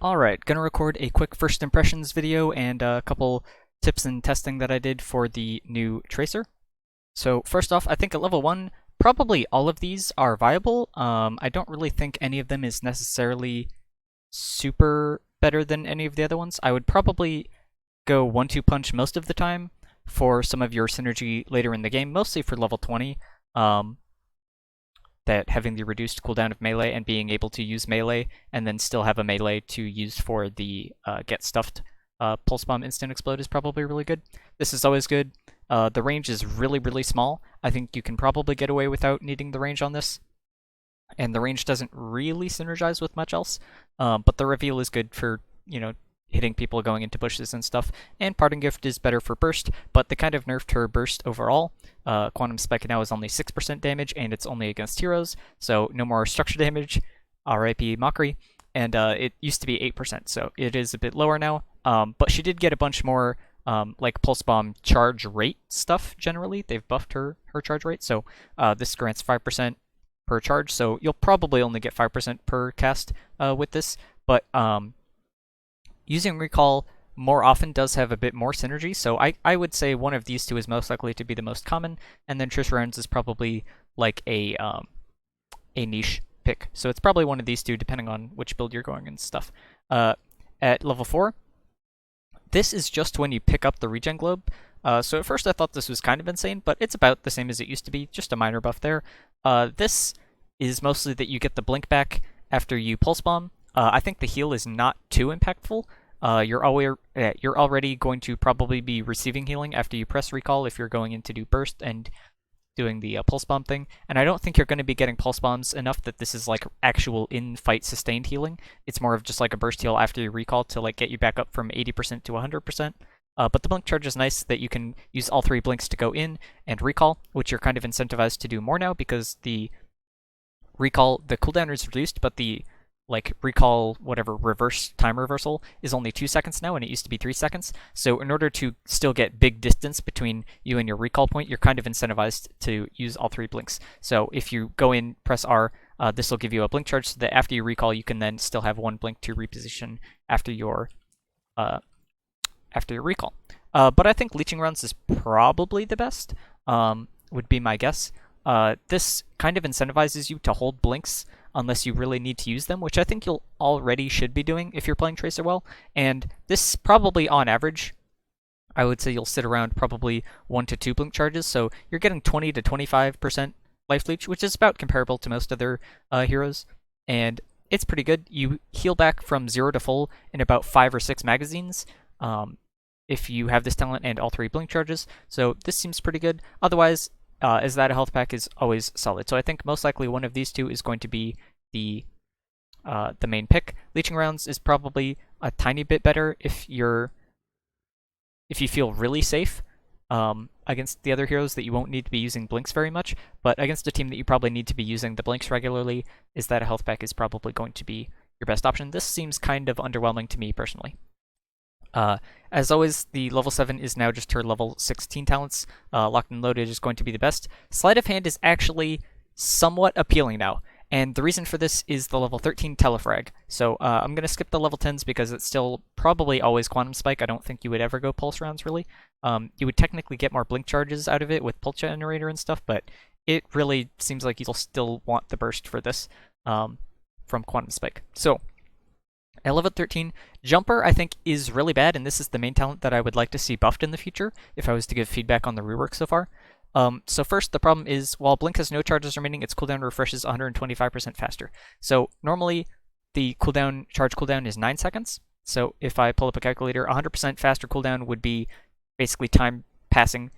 Alright, gonna record a quick first impressions video and a couple tips and testing that I did for the new tracer. So first off, I think at level 1, probably all of these are viable. I don't really think any of them is necessarily super better than any of the other ones. I would probably go 1-2 punch most of the time for some of your synergy later in the game, mostly for level 20. That having the reduced cooldown of melee and being able to use melee and then still have a melee to use for the get stuffed pulse bomb instant explode is probably really good. This is always good. The range is really small. I think you can probably get away without needing the range on this. And the range doesn't really synergize with much else, but the reveal is good for, hitting people going into bushes and stuff, and Parting Gift is better for burst, but they kind of nerfed her burst overall. Quantum Spike now is only 6% damage, and it's only against heroes, so no more structure damage, RIP Mockery, and it used to be 8%, so it is a bit lower now, but she did get a bunch more like Pulse Bomb charge rate stuff generally. They've buffed her charge rate, so this grants 5% per charge, so you'll probably only get 5% per cast with this, but using Recall more often does have a bit more synergy, so I would say one of these two is most likely to be the most common, and then Trish Rounds is probably like a niche pick. So it's probably one of these two, depending on which build you're going and stuff. At level 4, this is just when you pick up the regen globe. So at first I thought this was kind of insane, but it's about the same as it used to be, just a minor buff there. This is mostly that you get the blink back after you pulse bomb. I think the heal is not too impactful. You're already going to probably be receiving healing after you press recall if you're going in to do burst and doing the pulse bomb thing. And I don't think you're going to be getting pulse bombs enough that this is like actual in-fight sustained healing. It's more of just like a burst heal after you recall to like get you back up from 80% to 100%. But the blink charge is nice that you can use all 3 blinks to go in and recall, which you're kind of incentivized to do more now because the recall, the cooldown is reduced, but the recall whatever reverse time reversal is only 2 seconds now, and it used to be 3 seconds. So in order to still get big distance between you and your recall point, you're kind of incentivized to use all 3 blinks. So if you go in, press R, this will give you a blink charge so that after you recall, you can then still have 1 blink to reposition after your recall. But I think Leeching Runs is probably the best, would be my guess. This kind of incentivizes you to hold blinks unless you really need to use them, which I think you'll already should be doing if you're playing Tracer well. And this probably on average, I would say you'll sit around probably 1 to 2 blink charges, so you're getting 20 to 25% life leech, which is about comparable to most other heroes, and it's pretty good. You heal back from 0 to full in about 5 or 6 magazines if you have this talent and all 3 blink charges, so this seems pretty good. Otherwise, is that a health pack is always solid. So I think most likely one of these two is going to be the main pick. Leeching Rounds is probably a tiny bit better if you feel really safe against the other heroes that you won't need to be using blinks very much, but against a team that you probably need to be using the blinks regularly, is that a health pack is probably going to be your best option. This seems kind of underwhelming to me personally. As always, the level 7 is now just her level 16 talents. Locked and Loaded is going to be the best. Sleight of Hand is actually somewhat appealing now, and the reason for this is the level 13 Telefrag. So I'm going to skip the level 10s because it's still probably always Quantum Spike. I don't think you would ever go Pulse Rounds, really. You would technically get more blink charges out of it with Pulse Generator and stuff, but it really seems like you'll still want the burst for this from Quantum Spike. So at level 13, Jumper, I think, is really bad, and this is the main talent that I would like to see buffed in the future, if I was to give feedback on the rework so far. So first, the problem is, while Blink has no charges remaining, its cooldown refreshes 125% faster. So normally, the charge cooldown is 9 seconds. So if I pull up a calculator, 100% faster cooldown would be basically time passing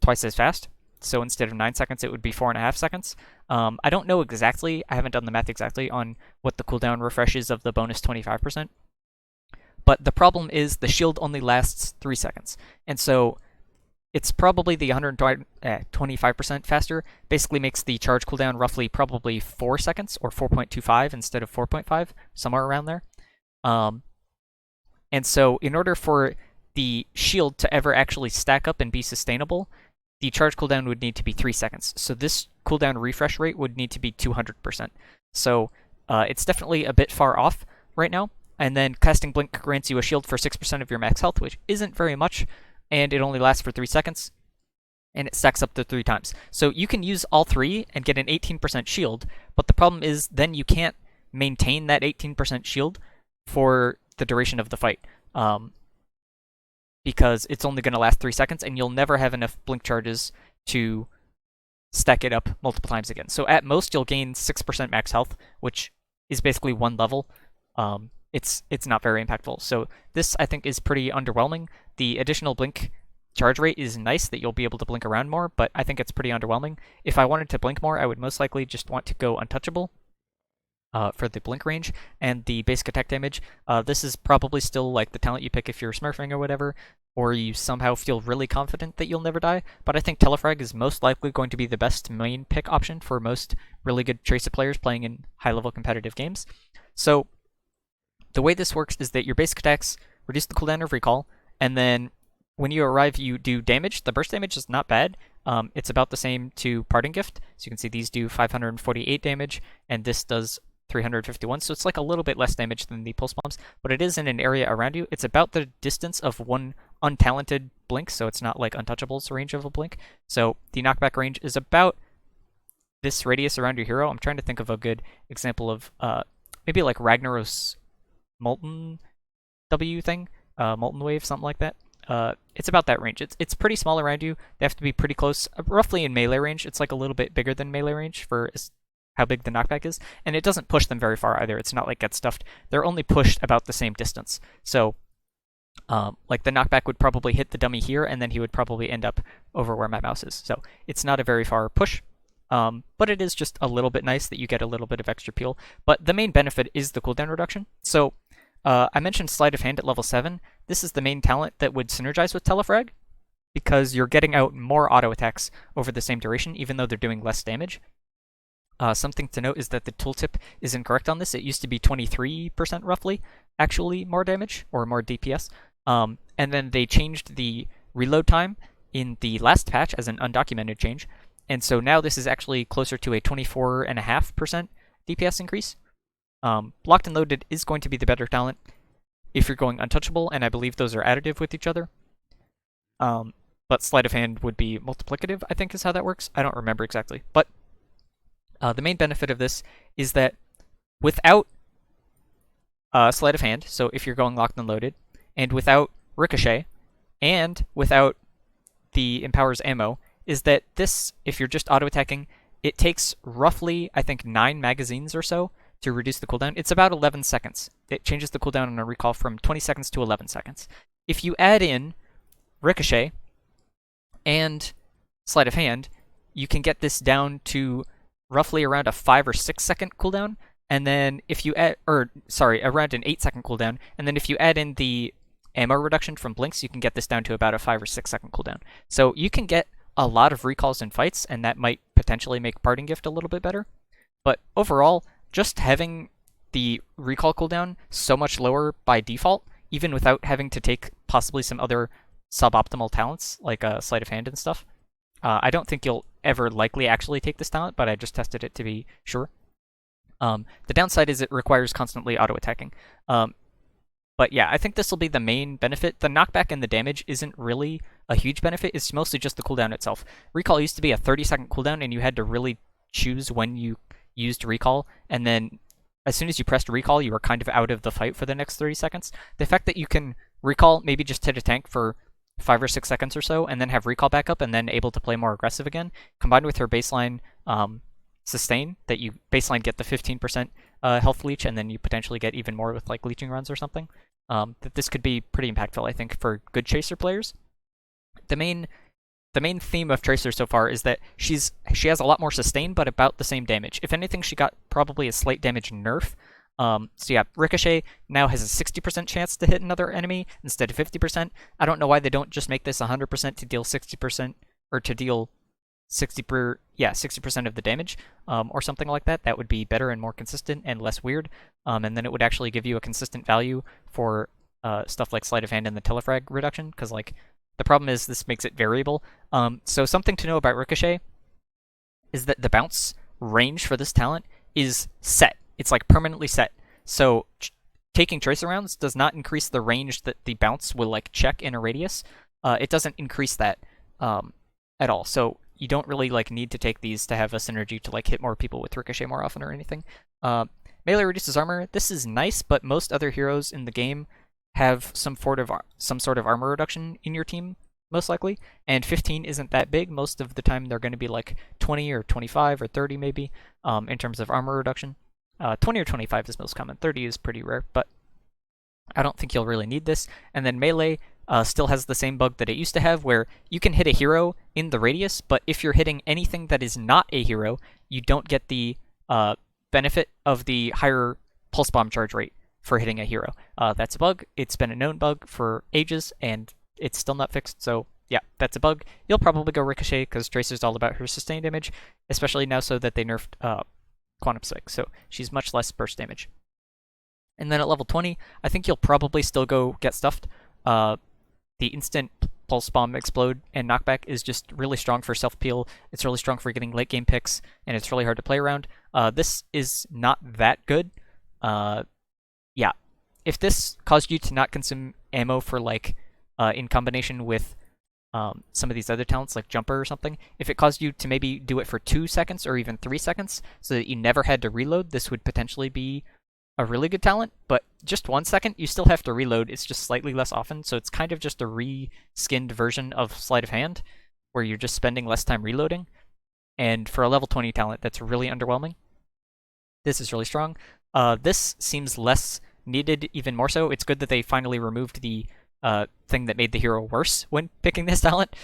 twice as fast. So instead of 9 seconds, it would be 4.5 seconds. I don't know exactly, I haven't done the math exactly on what the cooldown refresh is of the bonus 25%. But the problem is the shield only lasts 3 seconds. And so it's probably the 125% faster, basically makes the charge cooldown roughly probably 4 seconds, or 4.25 instead of 4.5, somewhere around there. And so in order for the shield to ever actually stack up and be sustainable, the charge cooldown would need to be 3 seconds. So this cooldown refresh rate would need to be 200%. So it's definitely a bit far off right now. and then casting Blink grants you a shield for 6% of your max health, which isn't very much, and it only lasts for 3 seconds, and it stacks up to 3 times. So you can use all 3 and get an 18% shield, but the problem is then you can't maintain that 18% shield for the duration of the fight, because it's only going to last 3 seconds, and you'll never have enough Blink charges to stack it up multiple times again. So at most, you'll gain 6% max health, which is basically 1 level. It's not very impactful. So this, I think, is pretty underwhelming. The additional Blink charge rate is nice that you'll be able to blink around more, but I think it's pretty underwhelming. If I wanted to blink more, I would most likely just want to go untouchable for the blink range and the basic attack damage. This is probably still like the talent you pick if you're smurfing or whatever, or you somehow feel really confident that you'll never die, but I think Telefrag is most likely going to be the best main pick option for most really good Tracer players playing in high-level competitive games. So the way this works is that your basic attacks reduce the cooldown of recall, and then when you arrive, you do damage. The burst damage is not bad. It's about the same to Parting Gift. So you can see these do 548 damage, and this does 351. So it's like a little bit less damage than the pulse bombs, but it is in an area around you. It's about the distance of one untalented blink, so it's not like Untouchable's range of a blink. So the knockback range is about this radius around your hero. I'm trying to think of a good example of maybe like Ragnaros Molten W thing, Molten Wave, something like that. It's about that range. It's pretty small around you. They have to be pretty close, roughly in melee range. It's like a little bit bigger than melee range for how big the knockback is, and it doesn't push them very far either. It's not like get stuffed. They're only pushed about the same distance. So, like the knockback would probably hit the dummy here, and then he would probably end up over where my mouse is. So it's not a very far push, but it is just a little bit nice that you get a little bit of extra peel. But the main benefit is the cooldown reduction. So I mentioned Sleight of Hand at level 7. This is the main talent that would synergize with Telefrag, because you're getting out more auto attacks over the same duration, even though they're doing less damage. Something to note is that the tooltip is incorrect on this. It used to be 23% roughly, actually more damage, or more DPS. And then they changed the reload time in the last patch as an undocumented change. And so now this is actually closer to a 24.5% DPS increase. Locked and Loaded is going to be the better talent if you're going Untouchable, and I believe those are additive with each other. But Sleight of Hand would be multiplicative, I think is how that works. I don't remember exactly. But the main benefit of this is that without Sleight of Hand, so if you're going Locked and Loaded, and without Ricochet, and without the Empower's ammo, is that this, if you're just auto-attacking, it takes roughly, I think, 9 magazines or so to reduce the cooldown. It's about 11 seconds. It changes the cooldown on a recall from 20 seconds to 11 seconds. If you add in Ricochet and Sleight of Hand, you can get this down to roughly around a 5 or 6 second cooldown, and then if you add, around an 8 second cooldown, and then if you add in the ammo reduction from blinks, you can get this down to about a 5 or 6 second cooldown. So you can get a lot of recalls in fights, and that might potentially make Parting Gift a little bit better. But overall, just having the recall cooldown so much lower by default, even without having to take possibly some other suboptimal talents, like Sleight of Hand and stuff, I don't think you'll ever likely actually take this talent, but I just tested it to be sure. The downside is it requires constantly auto-attacking. But yeah, I think this will be the main benefit. The knockback and the damage isn't really a huge benefit. It's mostly just the cooldown itself. Recall used to be a 30-second cooldown, and you had to really choose when you used recall, and then as soon as you pressed recall, you were kind of out of the fight for the next 30 seconds. The fact that you can recall, maybe just hit a tank for 5 or 6 seconds or so, and then have recall back up, and then able to play more aggressive again, combined with her baseline sustain, that you baseline get the 15% health leech, and then you potentially get even more with like leeching runs or something, that this could be pretty impactful, I think, for good Tracer players. The main theme of Tracer so far is that she has a lot more sustain, but about the same damage. If anything, she got probably a slight damage nerf. So yeah, Ricochet now has a 60% chance to hit another enemy instead of 50%. I don't know why they don't just make this 100% to deal 60%, or to deal 60% of the damage, or something like that. That would be better and more consistent and less weird. And then it would actually give you a consistent value for stuff like Sleight of Hand and the Telefrag reduction, because like the problem is this makes it variable. So something to know about Ricochet is that the bounce range for this talent is set. It's like permanently set. So taking tracer rounds does not increase the range that the bounce will like check in a radius. It doesn't increase that at all. So you don't really like need to take these to have a synergy to like hit more people with ricochet more often or anything. Melee reduces armor. This is nice, but most other heroes in the game have some sort of armor reduction in your team, most likely. And 15 isn't that big. Most of the time they're going to be like 20 or 25 or 30 maybe in terms of armor reduction. 20 or 25 is most common. 30 is pretty rare, but I don't think you'll really need this. And then melee still has the same bug that it used to have, where you can hit a hero in the radius, but if you're hitting anything that is not a hero, you don't get the benefit of the higher pulse bomb charge rate for hitting a hero. That's a bug. It's been a known bug for ages, and it's still not fixed, so yeah, that's a bug. You'll probably go Ricochet, because Tracer's all about her sustained damage, especially now so that they nerfed Quantum Spike, so she's much less burst damage. And then at level 20, I think you'll probably still go get stuffed. The instant pulse bomb explode and knockback is just really strong for self peel. It's really strong for getting late game picks, and it's really hard to play around. This is not that good. Yeah, if this caused you to not consume ammo for like in combination with some of these other talents like Jumper or something, if it caused you to maybe do it for 2 seconds or even 3 seconds so that you never had to reload, this would potentially be a really good talent. But just 1 second, you still have to reload. It's just slightly less often, so it's kind of just a reskinned version of Sleight of Hand, where you're just spending less time reloading. And for a level 20 talent, that's really underwhelming. This is really strong. This seems less needed, even more so. It's good that they finally removed the thing that made the hero worse when picking this talent.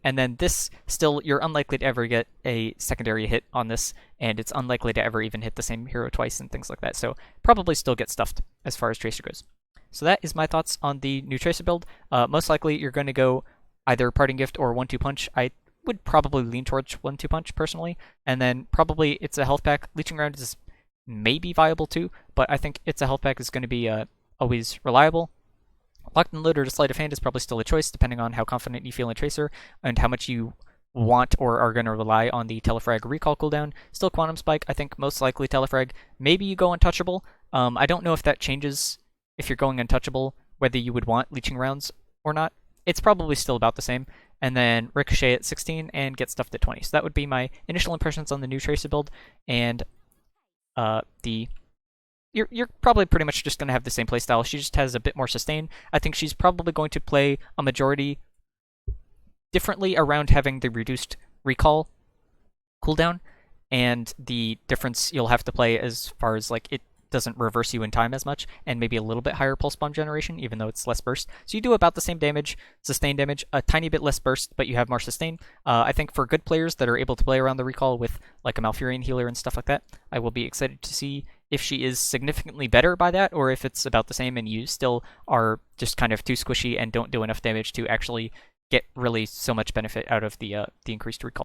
And then this, still, you're unlikely to ever get a secondary hit on this, and it's unlikely to ever even hit the same hero twice and things like that. So probably still get stuffed as far as Tracer goes. So that is my thoughts on the new Tracer build. Most likely you're going to go either Parting Gift or 1-2 Punch. I would probably lean towards 1-2 Punch personally, and then probably it's a health pack. Leeching Round is maybe viable too, but I think it's a health pack is going to be always reliable. Locked and Loaded or Sleight of Hand is probably still a choice, depending on how confident you feel in Tracer and how much you want or are going to rely on the Telefrag recall cooldown. Still Quantum Spike, I think most likely Telefrag. Maybe you go Untouchable. I don't know if that changes if you're going Untouchable, whether you would want Leeching Rounds or not. It's probably still about the same. And then Ricochet at 16 and get stuffed at 20. So that would be my initial impressions on the new Tracer build. And You're probably pretty much just going to have the same playstyle. She just has a bit more sustain. I think she's probably going to play a majority differently around having the reduced recall cooldown, and the difference you'll have to play as far as like it doesn't reverse you in time as much, and maybe a little bit higher pulse bomb generation, even though it's less burst. So you do about the same damage, sustain damage, a tiny bit less burst, but you have more sustain. I think for good players that are able to play around the recall with like a Malfurion healer and stuff like that, I will be excited to see if she is significantly better by that, or if it's about the same and you still are just kind of too squishy and don't do enough damage to actually get really so much benefit out of the increased recall.